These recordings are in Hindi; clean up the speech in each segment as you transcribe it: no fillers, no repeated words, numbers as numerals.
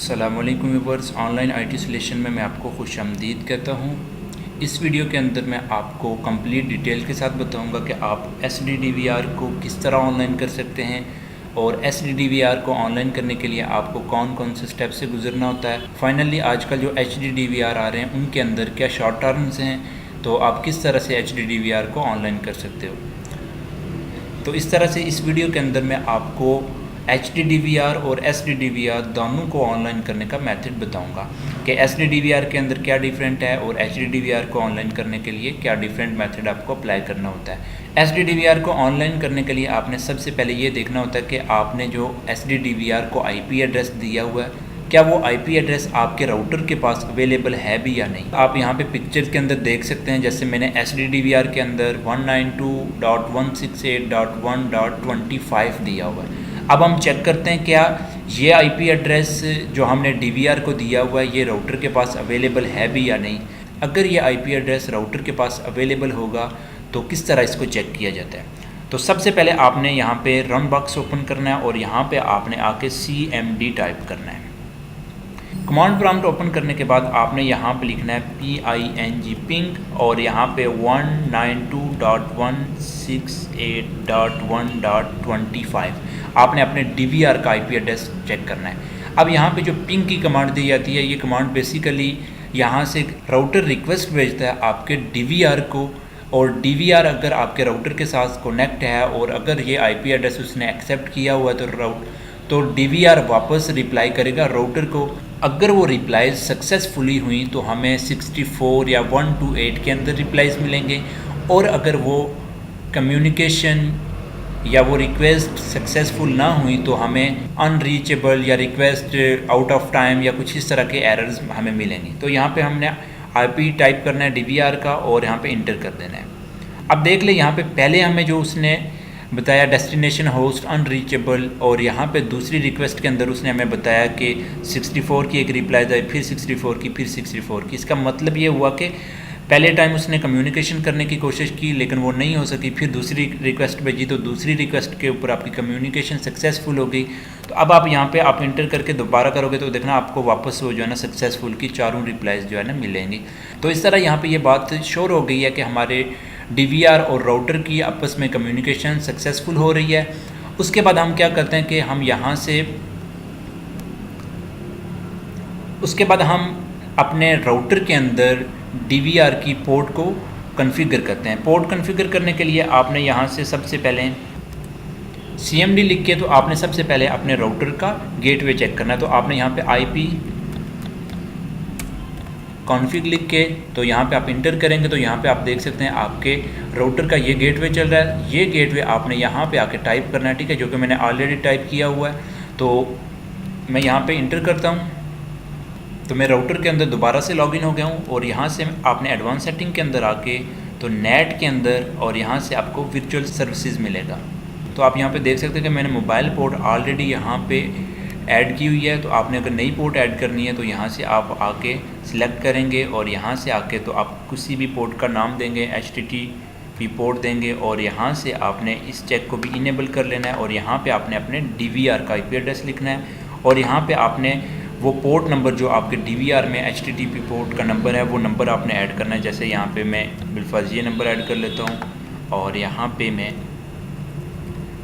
अस्सलामुअलैकुम व्यूअर्स, ऑनलाइन आईटी सॉल्यूशन में मैं आपको खुशामदीद कहता हूँ। इस वीडियो के अंदर मैं आपको कंप्लीट डिटेल के साथ बताऊँगा कि आप SDDVR को किस तरह ऑनलाइन कर सकते हैं और SDDVR को ऑनलाइन करने के लिए आपको कौन कौन से स्टेप से गुजरना होता है। फाइनली आजकल जो HDDVR आ रहे हैं उनके अंदर क्या शॉर्ट टर्म्स हैं, तो आप किस तरह से HDDVR को ऑनलाइन कर सकते हो। तो इस तरह से इस वीडियो के अंदर मैं आपको HDDVR और SDDVR दोनों को ऑनलाइन करने का मेथड बताऊंगा कि SDDVR के अंदर क्या डिफरेंट है और HDDVR को ऑनलाइन करने के लिए क्या डिफरेंट मेथड आपको अप्लाई करना होता है। SDDVR को ऑनलाइन करने के लिए आपने सबसे पहले ये देखना होता है कि आपने जो SDDVR को IP एड्रेस दिया हुआ है, क्या वो IP एड्रेस आपके राउटर के पास अवेलेबल है भी या नहीं। आप यहाँ पे पिक्चर के अंदर देख सकते हैं, जैसे मैंने SDDVR के अंदर 192.168.1.25 दिया हुआ है। अब हम चेक करते हैं क्या ये IP एड्रेस जो हमने DVR को दिया हुआ है ये राउटर के पास अवेलेबल है भी या नहीं। अगर ये IP एड्रेस राउटर के पास अवेलेबल होगा तो किस तरह इसको चेक किया जाता है। तो सबसे पहले आपने यहाँ पे रन बॉक्स ओपन करना है और यहाँ पे आपने आके CMD टाइप करना है। कमांड प्रॉम्प्ट ओपन करने के बाद आपने यहाँ पे लिखना है PING पिंग और यहाँ पे 192.168.1.25 आपने अपने DVR का IP एड्रेस चेक करना है। अब यहाँ पे जो पिंग की कमांड दी जाती है, ये कमांड बेसिकली यहाँ से राउटर रिक्वेस्ट भेजता है आपके DVR को, और DVR अगर आपके राउटर के साथ कनेक्ट है और अगर ये IP एड्रेस उसने एक्सेप्ट किया हुआ है तो DVR वापस रिप्लाई करेगा राउटर को। अगर वो रिप्लाई सक्सेसफुली हुई तो हमें 64 या 128 के अंदर रिप्लाईज मिलेंगे, और अगर वो कम्युनिकेशन या वो रिक्वेस्ट सक्सेसफुल ना हुई तो हमें अनरीचेबल या रिक्वेस्ट आउट ऑफ टाइम या कुछ इस तरह के एरर्स हमें मिलेंगे। तो यहाँ पे हमने IP टाइप करना है DVR का और यहाँ पे इंटर कर देना है। अब देख ले यहाँ पे पहले हमें जो उसने बताया डेस्टिनेशन होस्ट अनरीचेबल, और यहाँ पे दूसरी रिक्वेस्ट के अंदर उसने हमें बताया कि 64 की एक रिप्लाई आई, फिर 64 की, फिर 64 की। इसका मतलब ये हुआ कि पहले टाइम उसने कम्युनिकेशन करने की कोशिश की लेकिन वो नहीं हो सकी, फिर दूसरी रिक्वेस्ट भेजी तो दूसरी रिक्वेस्ट के ऊपर आपकी कम्युनिकेशन सक्सेसफुल हो गई। तो अब आप यहाँ पे आप इंटर करके दोबारा करोगे तो देखना आपको वापस वो जो है ना सक्सेसफुल की चारों रिप्लाईज जो है ना मिलेंगी। तो इस तरह यहाँ पे ये बात श्योर हो गई है कि हमारे DVR और राउटर की आपस में कम्युनिकेशन सक्सेसफुल हो रही है। उसके बाद हम क्या करते हैं कि हम यहाँ से उसके बाद हम अपने राउटर के अंदर DVR की पोर्ट को कॉन्फ़िगर करते हैं। पोर्ट कॉन्फ़िगर करने के लिए आपने यहाँ से सबसे पहले CMD लिख के तो आपने सबसे पहले अपने राउटर का गेटवे चेक करना है। तो आपने यहाँ पे IP कॉन्फ़िग लिख के तो यहाँ पे आप इंटर करेंगे तो यहाँ पे आप देख सकते हैं आपके राउटर का ये गेटवे चल रहा है। ये गेटवे आपने यहाँ पे आके टाइप करना है, ठीक है, जो कि मैंने ऑलरेडी टाइप किया हुआ है। तो मैं यहाँ पे इंटर करता हूँ तो मैं राउटर के अंदर दोबारा से लॉगिन हो गया हूँ, और यहाँ से आपने एडवांस सेटिंग के अंदर आके तो नेट के अंदर और यहाँ से आपको वर्चुअल सर्विसेज मिलेगा। तो आप यहाँ पे देख सकते हैं कि मैंने मोबाइल पोर्ट ऑलरेडी यहाँ पे ऐड की हुई है। तो आपने अगर नई पोर्ट ऐड करनी है तो यहाँ से आप आके सिलेक्ट करेंगे और यहाँ से आके तो आप किसी भी पोर्ट का नाम देंगे, HTTP पोर्ट देंगे, और यहाँ से आपने इस चेक को भी इनेबल कर लेना है। और यहाँ पे आपने अपने DVR का IP एड्रेस लिखना है, और यहाँ पे आपने वो पोर्ट नंबर जो आपके DVR में HTTP पोर्ट का नंबर है वो नंबर आपने ऐड करना है। जैसे यहाँ पे मैं बिलफर्ज ये नंबर ऐड कर लेता हूँ और यहाँ पे मैं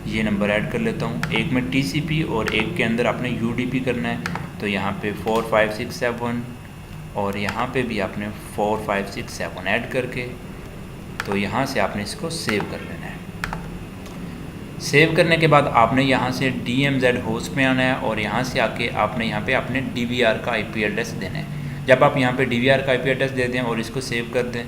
ये नंबर ऐड कर लेता हूँ। एक में TCP और एक के अंदर आपने UDP करना है। तो यहाँ पे 4567 और यहाँ पे भी आपने 4567 ऐड करके तो यहाँ से आपने इसको सेव कर लेना है। सेव करने के बाद आपने यहाँ से DMZ होस्ट में आना है और यहाँ से आके आपने यहाँ पे अपने DVR का IP एड्रेस देना है। जब आप यहाँ पे DVR का IP एड्रेस दे दें और इसको सेव कर दें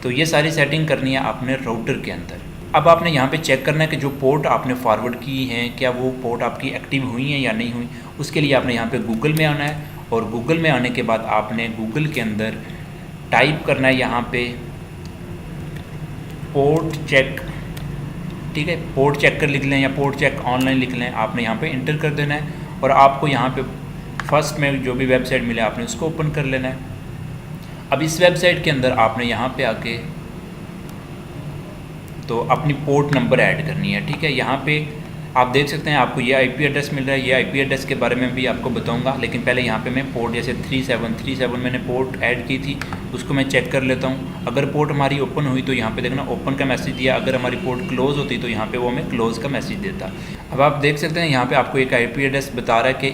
तो ये सारी सेटिंग करनी है आपने राउटर के अंदर। अब आपने यहाँ पे चेक करना है कि जो पोर्ट आपने फॉरवर्ड की हैं क्या वो पोर्ट आपकी एक्टिव हुई हैं या नहीं हुई। उसके लिए आपने यहाँ पे गूगल में आना है, और गूगल में आने के बाद आपने गूगल के अंदर टाइप करना है यहाँ पे पोर्ट चेक, ठीक है, पोर्ट चेक कर लिख लें या पोर्ट चेक ऑनलाइन लिख लें। आपने यहाँ पे इंटर कर देना है और आपको यहाँ पे फर्स्ट में जो भी वेबसाइट मिले आपने उसको ओपन कर लेना है। अब इस वेबसाइट के अंदर आपने यहाँ पे आके तो अपनी पोर्ट नंबर ऐड करनी है, ठीक है। यहाँ पे आप देख सकते हैं आपको ये आईपी एड्रेस मिल रहा है। ये आईपी एड्रेस के बारे में भी आपको बताऊंगा, लेकिन पहले यहाँ पे मैं पोर्ट जैसे 3737 मैंने पोर्ट ऐड की थी, उसको मैं चेक कर लेता हूँ। अगर पोर्ट हमारी ओपन हुई तो यहाँ पे देखना ओपन का मैसेज दिया, अगर हमारी पोर्ट क्लोज़ होती तो यहाँ पे वो हमें क्लोज़ का मैसेज देता। अब आप देख सकते हैं यहाँ पे आपको एक आईपी एड्रेस बता रहा है कि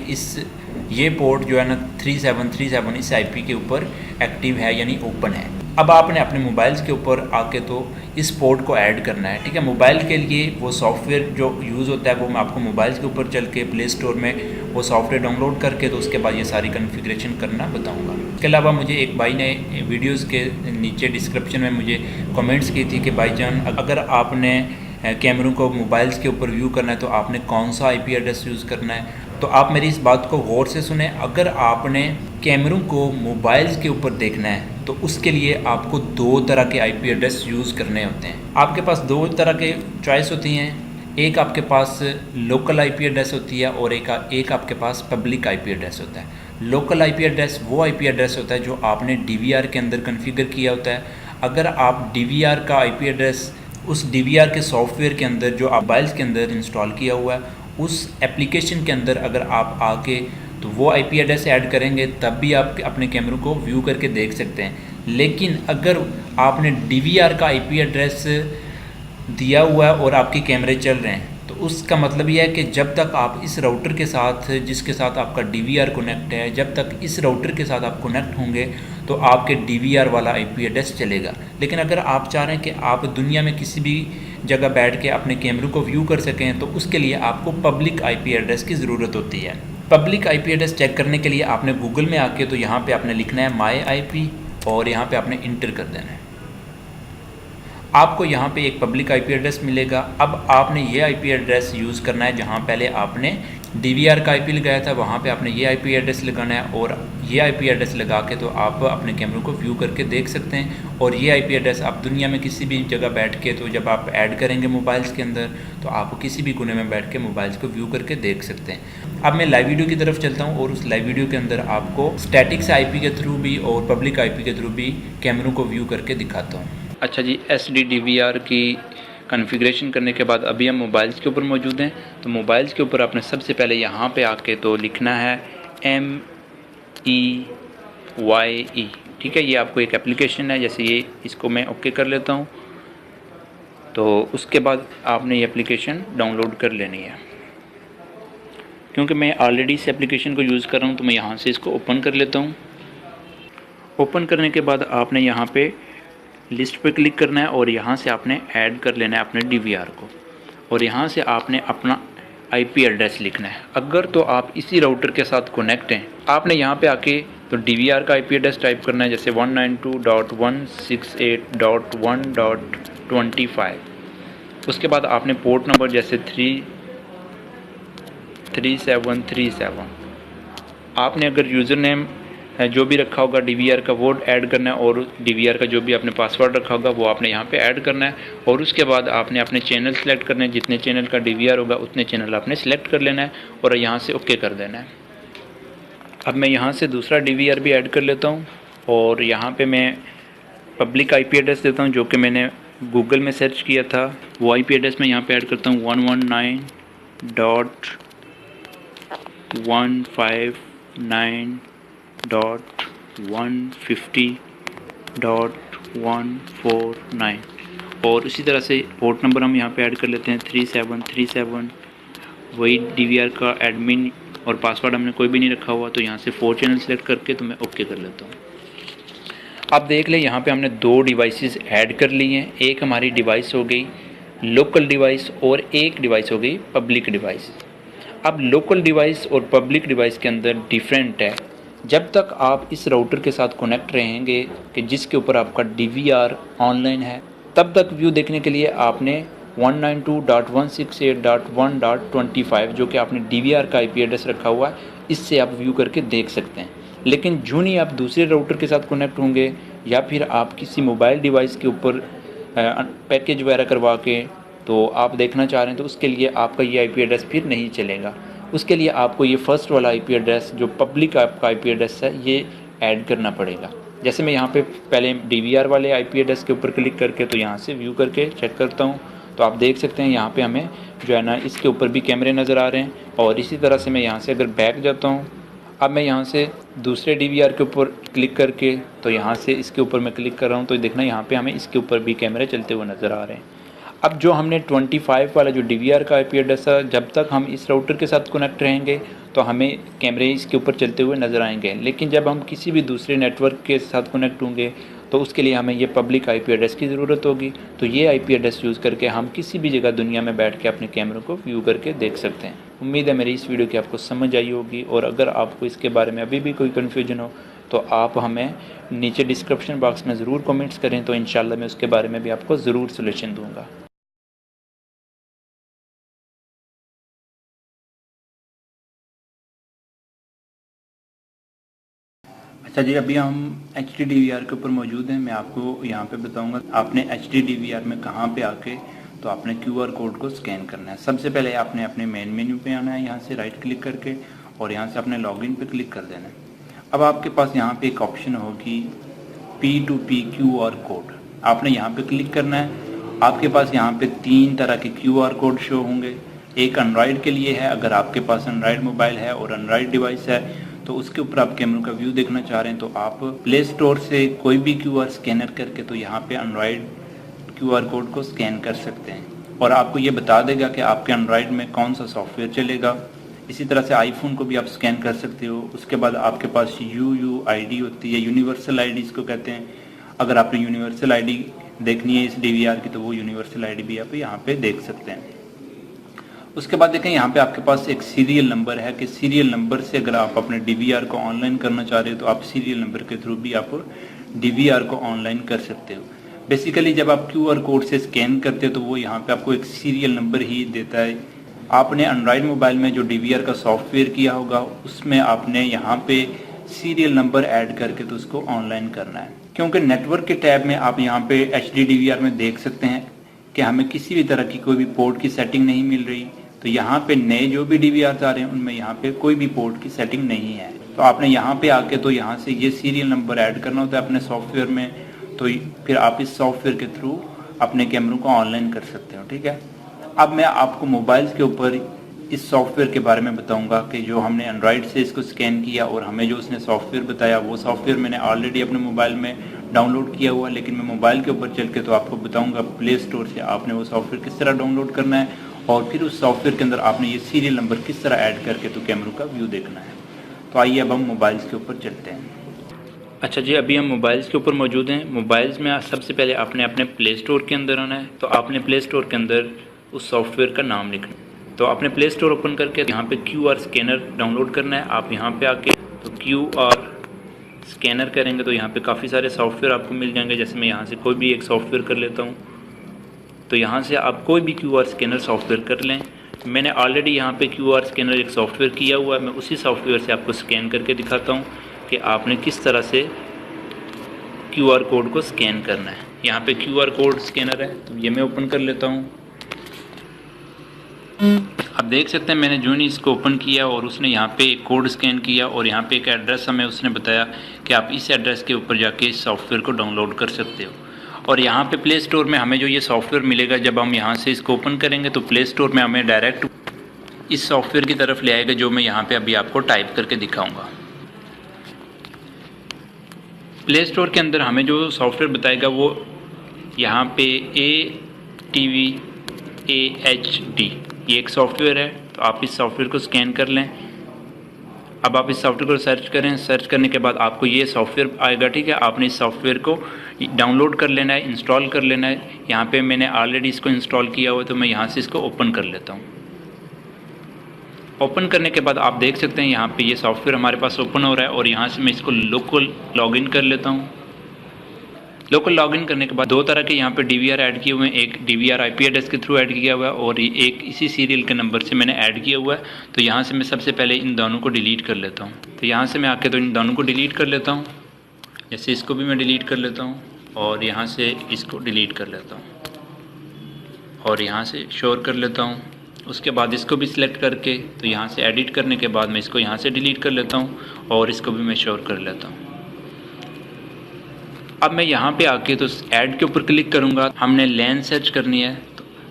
ये पोर्ट जो है ना 3737 इस आईपी के ऊपर एक्टिव है यानी ओपन है। अब आपने अपने मोबाइल्स के ऊपर आके तो इस पोर्ट को ऐड करना है, ठीक है। मोबाइल के लिए वो सॉफ्टवेयर जो यूज़ होता है वो मैं आपको मोबाइल्स के ऊपर चल के प्ले स्टोर में वो सॉफ्टवेयर डाउनलोड करके तो उसके बाद ये सारी कॉन्फ़िगरेशन करना बताऊंगा। इसके अलावा मुझे एक भाई ने वीडियोस के नीचे डिस्क्रिप्शन में मुझे कमेंट्स की थी कि भाईजान अगर आपने कैमरों को मोबाइल्स के ऊपर व्यू करना है तो आपने कौन सा आईपी एड्रेस यूज़ करना है। तो आप मेरी इस बात को गौर से सुने, अगर आपने कैमरों को मोबाइल्स के ऊपर देखना है तो उसके लिए आपको दो तरह के आईपी एड्रेस यूज़ करने होते हैं। आपके पास दो तरह के चॉइस होती हैं, एक आपके पास लोकल आईपी एड्रेस होती है और एक आपके पास पब्लिक आईपी एड्रेस होता है। लोकल आईपी एड्रेस वो आईपी एड्रेस होता है जो आपने डीवीआर के अंदर कॉन्फ़िगर किया होता है। अगर आप डीवीआर का आईपी एड्रेस उस डीवीआर के सॉफ्टवेयर के अंदर जो आप मोबाइल्स के अंदर इंस्टॉल किया हुआ है उस एप्लीकेशन के अंदर अगर आप आके तो वो आईपी एड्रेस ऐड करेंगे तब भी आप अपने कैमरों को व्यू करके देख सकते हैं। लेकिन अगर आपने डीवीआर का आईपी एड्रेस दिया हुआ है और आपके कैमरे चल रहे हैं तो उसका मतलब यह है कि जब तक आप इस राउटर के साथ जिसके साथ आपका डीवीआर कनेक्ट है, जब तक इस राउटर के साथ आप कनेक्ट होंगे तो आपके डीवीआर वाला आईपी एड्रेस चलेगा। लेकिन अगर आप चाह रहे हैं कि आप दुनिया में किसी भी जगह बैठ के अपने कैमरों को व्यू कर सकें तो उसके लिए आपको पब्लिक आईपी एड्रेस की ज़रूरत होती है। पब्लिक आईपी एड्रेस चेक करने के लिए आपने गूगल में आके तो यहाँ पे आपने लिखना है माई आईपी और यहाँ पे आपने इंटर कर देना है। आपको यहाँ पे एक पब्लिक आईपी एड्रेस मिलेगा। अब आपने ये आईपी एड्रेस यूज़ करना है जहाँ पहले आपने डीवीआर का आईपी लगाया था, वहाँ पे आपने ये आईपी एड्रेस लगाना है और ये आईपी एड्रेस लगा के तो आप अपने कैमरों को व्यू करके देख सकते हैं। और ये आईपी एड्रेस आप दुनिया में किसी भी जगह बैठ के तो जब आप ऐड करेंगे मोबाइल्स के अंदर तो आप किसी भी कोने में बैठ के मोबाइल्स को व्यू करके देख सकते हैं। अब मैं लाइव वीडियो की तरफ चलता हूँ और उस लाइव वीडियो के अंदर आपको स्टैटिक से आईपी के थ्रू भी और पब्लिक आईपी के थ्रू भी कैमरों को व्यू करके दिखाता हूँ। अच्छा जी, SD DVR की कॉन्फ़िगरेशन करने के बाद अभी हम मोबाइल्स के ऊपर मौजूद हैं। तो मोबाइल्स के ऊपर आपने सबसे पहले यहाँ पे आके तो लिखना है MEYE, ठीक है। ये आपको एक एप्लीकेशन है, जैसे ये इसको मैं ओके कर लेता हूँ तो उसके बाद आपने ये एप्लीकेशन डाउनलोड कर लेनी है। क्योंकि मैं ऑलरेडी इस एप्लीकेशन को यूज़ कर रहा हूँ तो मैं यहाँ से इसको ओपन कर लेता हूँ। ओपन करने के बाद आपने यहाँ पे लिस्ट पर क्लिक करना है और यहाँ से आपने ऐड कर लेना है अपने डीवीआर को और यहाँ से आपने अपना आईपी एड्रेस लिखना है। अगर तो आप इसी राउटर के साथ कनेक्ट हैं, आपने यहाँ पे आके तो डीवीआर का आईपी एड्रेस टाइप करना है, जैसे 192.168.1.25। उसके बाद आपने पोर्ट नंबर जैसे 3737 आपने अगर यूज़र नेम जो भी रखा होगा डीवीआर का वो ऐड करना है और डीवीआर का जो भी आपने पासवर्ड रखा होगा वो आपने यहाँ पे ऐड करना है। और उसके बाद आपने अपने चैनल सेलेक्ट करने हैं, जितने चैनल का डीवीआर होगा उतने चैनल आपने सेलेक्ट कर लेना है और यहाँ से ओके कर देना है। अब मैं यहाँ से दूसरा डीवीआर भी ऐड कर लेता हूँ और यहाँ पे मैं पब्लिक आईपी एड्रेस देता हूँ जो कि मैंने गूगल में सर्च किया था। वो आईपी एड्रेस मैं यहाँ पे ऐड करता हूँ 119.159.150.149 और इसी तरह से पोर्ट नंबर हम यहाँ पे ऐड कर लेते हैं 3737। वही डीवीआर का एडमिन और पासवर्ड हमने कोई भी नहीं रखा हुआ तो यहाँ से 4 चैनल सेलेक्ट करके तो मैं ओके कर लेता हूँ। आप देख लें यहाँ पे हमने 2 डिवाइसेस ऐड कर ली हैं। एक हमारी डिवाइस हो गई लोकल डिवाइस और एक डिवाइस हो गई पब्लिक डिवाइस। अब लोकल डिवाइस और पब्लिक डिवाइस के अंदर डिफरेंट है। जब तक आप इस राउटर के साथ कनेक्ट रहेंगे कि जिसके ऊपर आपका डीवीआर ऑनलाइन है, तब तक व्यू देखने के लिए आपने 192.168.1.25 जो कि आपने डीवीआर का आईपी एड्रेस रखा हुआ है, इससे आप व्यू करके देख सकते हैं। लेकिन जो नहीं आप दूसरे राउटर के साथ कनेक्ट होंगे या फिर आप किसी मोबाइल डिवाइस के ऊपर पैकेज वगैरह करवा के तो आप देखना चाह रहे हैं तो उसके लिए आपका ये आईपी एड्रेस फिर नहीं चलेगा। उसके लिए आपको ये फर्स्ट वाला आईपी एड्रेस जो पब्लिक आपका आईपी एड्रेस है ये ऐड करना पड़ेगा। जैसे मैं यहाँ पे पहले डीवीआर वाले आईपी एड्रेस के ऊपर क्लिक करके तो यहाँ से व्यू करके चेक करता हूँ तो आप देख सकते हैं यहाँ पे हमें जो है ना इसके ऊपर भी कैमरे नज़र आ रहे हैं। और इसी तरह से मैं यहाँ से अगर बैक जाता हूँ, अब मैं यहाँ से दूसरे DVR के ऊपर क्लिक करके, तो यहाँ से इसके ऊपर मैं क्लिक कर रहा हूँ, तो देखना यहाँ पे हमें इसके ऊपर भी कैमरे चलते हुए नज़र आ रहे हैं। अब जो हमने 25 वाला जो DVR का IP एड्रेस था, जब तक हम इस राउटर के साथ कनेक्ट रहेंगे तो हमें कैमरे इसके ऊपर चलते हुए नज़र आएंगे। लेकिन जब हम किसी भी दूसरे नेटवर्क के साथ कनेक्ट होंगे तो उसके लिए हमें ये पब्लिक IP एड्रेस की ज़रूरत होगी। तो ये IP एड्रेस यूज़ करके हम किसी भी जगह दुनिया में बैठ के अपने कैमरों को व्यू करके देख सकते हैं। उम्मीद है मेरी इस वीडियो की आपको समझ आई होगी, और अगर आपको इसके बारे में अभी भी कोई कन्फ्यूजन हो तो आप हमें नीचे डिस्क्रिप्शन बॉक्स में ज़रूर कमेंट्स करें, तो इंशाल्लाह मैं उसके बारे में भी आपको ज़रूर सॉल्यूशन दूँगा। अच्छा जी, अभी हम HD DVR के ऊपर मौजूद हैं। मैं आपको यहाँ पे बताऊँगा आपने HD DVR में कहाँ पे आके तो आपने QR कोड को स्कैन करना है। सबसे पहले आपने अपने मेन मेन्यू पे आना है, यहाँ से राइट क्लिक करके, और यहाँ से अपने लॉगिन पे क्लिक कर देना है। अब आपके पास यहाँ पे एक ऑप्शन होगी P2P QR कोड, आपने यहाँ पे क्लिक करना है। आपके पास यहाँ पे 3 तरह के QR कोड शो होंगे। एक एंड्रॉयड के लिए है, अगर आपके पास एंड्रॉयड मोबाइल है और एंड्रॉयड डिवाइस है तो उसके ऊपर आप कैमरों का व्यू देखना चाह रहे हैं तो आप प्ले स्टोर से कोई भी QR स्कैनर करके तो यहाँ पे एंड्रॉयड QR कोड को स्कैन कर सकते हैं, और आपको ये बता देगा कि आपके एंड्रॉयड में कौन सा सॉफ्टवेयर चलेगा। इसी तरह से आईफोन को भी आप स्कैन कर सकते हो। उसके बाद आपके पास UUID होती है, यूनिवर्सल ID इसको कहते हैं। अगर आपने यूनिवर्सल ID देखनी है इस DVR की तो वो यूनिवर्सल ID भी आप यहाँ पे देख सकते हैं। उसके बाद देखें यहाँ पे आपके पास एक सीरियल नंबर है कि सीरियल नंबर से अगर आप अपने DVR को ऑनलाइन करना चाह रहे हो तो आप सीरियल नंबर के थ्रू भी आप DVR को ऑनलाइन कर सकते हो। बेसिकली जब आप QR कोड से स्कैन करते हो तो वो यहाँ पे आपको एक सीरियल नंबर ही देता है। आपने एंड्रॉयड मोबाइल में जो DVR का सॉफ्टवेयर किया होगा उसमें आपने यहाँ पे सीरियल नंबर ऐड करके तो उसको ऑनलाइन करना है। क्योंकि नेटवर्क के टैब में आप यहाँ पे HD DVR में देख सकते हैं कि हमें किसी भी तरह की कोई भी पोर्ट की सेटिंग नहीं मिल रही, तो यहाँ पे नए जो भी DVR आ रहे हैं उनमें यहाँ पे कोई भी पोर्ट की सेटिंग नहीं है। तो आपने यहाँ पे आके तो यहाँ से ये सीरियल नंबर ऐड करना होता है अपने सॉफ्टवेयर में, तो फिर आप इस सॉफ्टवेयर के थ्रू अपने कैमरों को ऑनलाइन कर सकते हो। ठीक है, अब मैं आपको मोबाइल के ऊपर इस सॉफ्टवेयर के बारे में बताऊंगा कि जो हमने एंड्रॉयड से इसको स्कैन किया और हमें जो उसने सॉफ्टवेयर बताया वो सॉफ्टवेयर मैंने ऑलरेडी अपने मोबाइल में डाउनलोड किया हुआ है, लेकिन मैं मोबाइल के ऊपर चल के तो आपको बताऊंगा प्ले स्टोर से आपने वो सॉफ्टवेयर किस तरह डाउनलोड करना है, और फिर उस सॉफ्टवेयर के अंदर आपने ये सीरियल नंबर किस तरह ऐड करके तो कैमरों का व्यू देखना है। तो आइए अब हम मोबाइल्स के ऊपर चलते हैं। अच्छा जी, अभी हम मोबाइल्स के ऊपर मौजूद हैं। मोबाइल्स में सबसे पहले आपने अपने प्ले स्टोर के अंदर आना है, तो आपने प्ले स्टोर के अंदर उस सॉफ्टवेयर का नाम लिखना है। तो आपने प्ले स्टोर ओपन करके यहाँ पे QR स्कैनर डाउनलोड करना है। आप यहाँ पे आके तो QR स्कैनर करेंगे तो यहाँ पे काफ़ी सारे सॉफ्टवेयर आपको मिल जाएंगे। जैसे मैं यहाँ से कोई भी एक सॉफ्टवेयर कर लेता हूँ, तो यहाँ से आप कोई भी QR स्कैनर सॉफ्टवेयर कर लें। मैंने ऑलरेडी यहाँ पे QR स्कैनर एक सॉफ्टवेयर किया हुआ है, मैं उसी सॉफ्टवेयर से आपको स्कैन करके दिखाता हूँ कि आपने किस तरह से QR कोड को स्कैन करना है। यहाँ पे QR कोड स्कैनर है, तो ये मैं ओपन कर लेता हूँ। आप देख सकते हैं मैंने जो नहीं इसको ओपन किया और उसने यहाँ पे एक कोड स्कैन किया, और यहाँ पे एक एड्रेस हमें उसने बताया कि आप इस एड्रेस के ऊपर जाके इस सॉफ्टवेयर को डाउनलोड कर सकते हो। और यहाँ पे प्ले स्टोर में हमें जो ये सॉफ्टवेयर मिलेगा, जब हम यहाँ से इसको ओपन करेंगे तो प्ले स्टोर में हमें डायरेक्ट इस सॉफ्टवेयर की तरफ ले आएगा, जो मैं यहाँ पे अभी आपको टाइप करके दिखाऊंगा। प्ले स्टोर के अंदर हमें जो सॉफ्टवेयर बताएगा वो यहाँ पे ATVAHD ये एक सॉफ्टवेयर है, तो आप इस सॉफ्टवेयर को स्कैन कर लें। अब आप इस सॉफ्टवेयर को सर्च करें, सर्च करने के बाद आपको ये सॉफ्टवेयर आएगा। ठीक है, आपने इस सॉफ्टवेयर को डाउनलोड कर लेना है, इंस्टॉल कर लेना है। यहाँ पे मैंने ऑलरेडी इसको इंस्टॉल किया हुआ है, तो मैं यहाँ से इसको ओपन कर लेता हूँ। ओपन करने के बाद आप देख सकते हैं यहाँ पे ये सॉफ्टवेयर हमारे पास ओपन हो रहा है, और यहाँ से मैं इसको लोकल लॉगिन कर लेता हूँ। लोकल लॉगिन करने के बाद 2 तरह के यहाँ पे DVR ऐड किए हुए हैं, एक DVR IP एड्रेस के थ्रू ऐड किया हुआ है और एक इसी सीरियल के नंबर से मैंने ऐड किया हुआ है। तो यहाँ से मैं सबसे पहले इन दोनों को डिलीट कर लेता हूँ। तो यहाँ से मैं आके तो इन दोनों को डिलीट कर लेता हूँ, जैसे इसको भी मैं डिलीट कर लेता हूँ और यहाँ से इसको डिलीट कर लेता हूँ और यहाँ से श्योर कर लेता हूँ। उसके बाद इसको भी सिलेक्ट करके तो यहाँ से एडिट करने के बाद मैं इसको यहाँ से डिलीट कर लेता हूँ और इसको भी मैं श्योर कर लेता हूँ। अब मैं यहाँ पे आके तो ऐड के ऊपर क्लिक करूँगा। हमने लैन सर्च करनी है,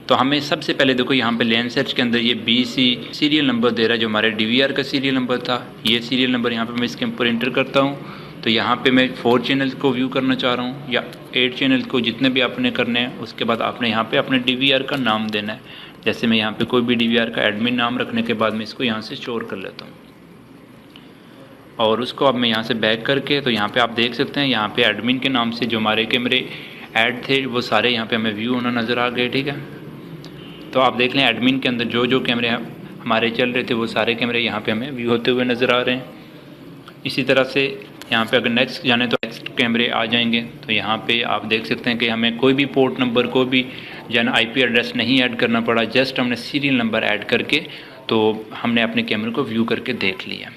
तो हमें सबसे पहले देखो यहाँ पे लेन सर्च के अंदर ये BC सीरियल नंबर दे रहा है जो हमारे DVR का सीरियल नंबर था। ये सीरियल नंबर यहाँ पे मैं इसके ऊपर इंटर करता हूँ। तो यहाँ पे मैं 4 चैनल को व्यू करना चाह रहा हूँ या 8 चैनल को, जितने भी आपने करने हैं। उसके बाद आपने यहाँ पे अपने DVR का नाम देना है। जैसे मैं यहाँ पे कोई भी DVR का एडमिन नाम रखने के बाद मैं इसको यहाँ से स्टोर कर लेता हूँ और उसको अब मैं यहाँ से बैक करके, तो यहाँ पे आप देख सकते हैं यहाँ पे एडमिन के नाम से जो हमारे कैमरे ऐड थे वो सारे यहाँ पे हमें व्यू होना नज़र आ गए। ठीक है, तो आप देख लें एडमिन के अंदर जो जो कैमरे हमारे चल रहे थे वो सारे कैमरे यहाँ पे हमें व्यू होते हुए नज़र आ रहे हैं। इसी तरह से यहाँ पे अगर नेक्स्ट जाने तो नेक्स्ट कैमरे आ जाएंगे। तो यहाँ पे आप देख सकते हैं कि हमें कोई भी पोर्ट नंबर, कोई भी IP एड्रेस नहीं ऐड करना पड़ा, जस्ट हमने सीरियल नंबर ऐड करके तो हमने अपने कैमरे को व्यू करके देख लिया।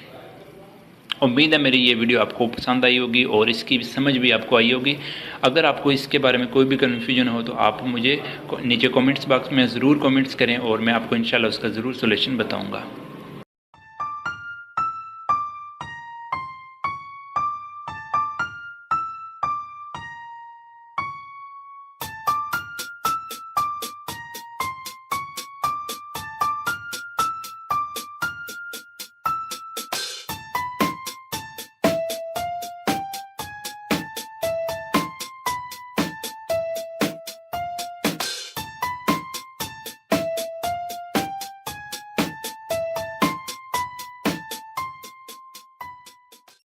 उम्मीद है मेरी ये वीडियो आपको पसंद आई होगी और इसकी समझ भी आपको आई होगी। अगर आपको इसके बारे में कोई भी कन्फ्यूजन हो तो आप मुझे नीचे कमेंट्स बॉक्स में ज़रूर कमेंट्स करें और मैं आपको इंशाल्लाह उसका ज़रूर सॉल्यूशन बताऊंगा।